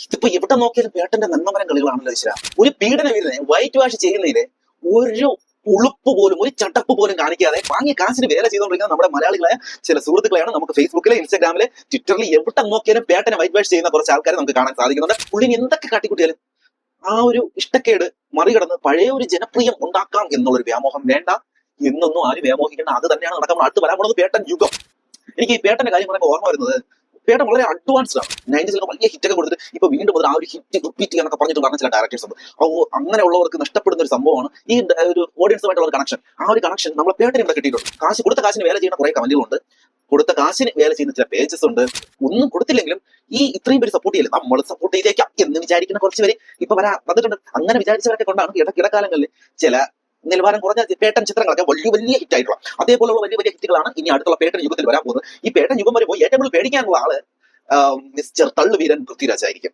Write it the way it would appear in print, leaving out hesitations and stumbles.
ഇതിപ്പോ എവിടെ നോക്കിയാലും പേട്ടന്റെ നന്മമരം കളികളാണല്ലോ ഈശ്വര. ഒരു പീഡന വീരനെ വൈറ്റ് വാഷ് ചെയ്യുന്നതിന് ഒരു ഉളുപ്പ് പോലും, ഒരു ചട്ടപ്പ് പോലും കാണിക്കാതെ വാങ്ങിയ കാശിന് വേല ചെയ്തുകൊണ്ടിരിക്കുന്ന നമ്മുടെ മലയാളികളായ ചില സുഹൃത്തുക്കളെയാണ് നമുക്ക് ഫേസ്ബുക്കിലെ, ഇൻസ്റ്റാഗ്രാമിലെ, ട്വിറ്ററിൽ എവിടെ നോക്കിയാലും പേട്ടനെ വൈറ്റ് വാഷ് ചെയ്യുന്ന കുറച്ച് ആൾക്കാരെ നമുക്ക് കാണാൻ സാധിക്കുന്നുണ്ട്. പുള്ളിന് എന്തൊക്കെ കാട്ടിക്കൂട്ടിയാലും ആ ഒരു ഇഷ്ടക്കേട് മറികടന്ന് പഴയ ഒരു ജനപ്രിയം ഉണ്ടാക്കാം എന്നുള്ളൊരു വ്യാമോഹം വേണ്ട എന്നൊന്നും ആരും വ്യാമോഹിക്കേണ്ട. അത് തന്നെയാണ് നടക്കാൻ അടുത്ത് വരാൻ പോകുന്നത് പേട്ടൻ യുഗം. എനിക്ക് ഈ പേട്ടന്റെ കാര്യം പറയുമ്പോൾ ഓർമ്മ വരുന്നത്, പേട്ടൻ വളരെ അഡ്വാൻസ്ഡ് ആണ്. 90s വലിയ ഹിറ്റൊക്കെ കൊടുത്തിട്ട് ഇപ്പൊ വീണ്ടും മുതൽ ആ ഒരു ഹിറ്റ് റിപ്പീറ്റ് എന്നൊക്കെ പറഞ്ഞിട്ട് പറഞ്ഞ ചില ഡയറക്ടേഴ്സ് ഉണ്ട്. അങ്ങനെയുള്ളവർക്ക് നഷ്ടപ്പെടുന്ന ഒരു സംഭവമാണ് ഈ ഒരു ഓഡിയൻസുമായിട്ടുള്ള ഒരു കണക്ഷൻ. ആ ഒരു കണക്ഷൻ നമ്മളെ പേട്ടന് ഇവിടെ കിട്ടിയിട്ടുണ്ട്. കൊടുത്ത കാശിന് വേല ചെയ്യുന്ന കുറെ കമന്റുകളുണ്ട്, കൊടുത്ത കാശിന് വേല ചെയ്യുന്ന ചില പേജസ് ഉണ്ട്. ഒന്നും കൊടുത്തില്ലെങ്കിലും ഈ ഇത്രയും പേര് സപ്പോർട്ട് ചെയ്യില്ല, നമ്മൾ സപ്പോർട്ട് ചെയ്തേക്കാം എന്ന് വിചാരിക്കുന്ന കുറച്ച് പേര് ഇപ്പൊ വന്നിട്ടുണ്ട്. അങ്ങനെ വിചാരിച്ചവരൊക്കെ കൊണ്ടാണ് ഇടക്കാലങ്ങളിൽ ചില നിലവാരം കുറഞ്ഞ പേട്ടൻ ചിത്രങ്ങളൊക്കെ വലിയ വലിയ ഹിറ്റ് ആയിട്ടുള്ള അതേപോലുള്ള വലിയ വലിയ ഹിറ്റുകളാണ് ഇനി അടുത്തുള്ള പേട്ടൻ യുഗത്തിൽ വരാൻ പോകുന്നത്. ഈ പേട്ടൻ യുഗം വരുമ്പോൾ ഏറ്റവും കൂടുതൽ പേടിക്കാനുള്ള ആള് മിസ്റ്റർ തള്ളുവീരൻ പൃഥ്വിരാജ് ആയിരിക്കും.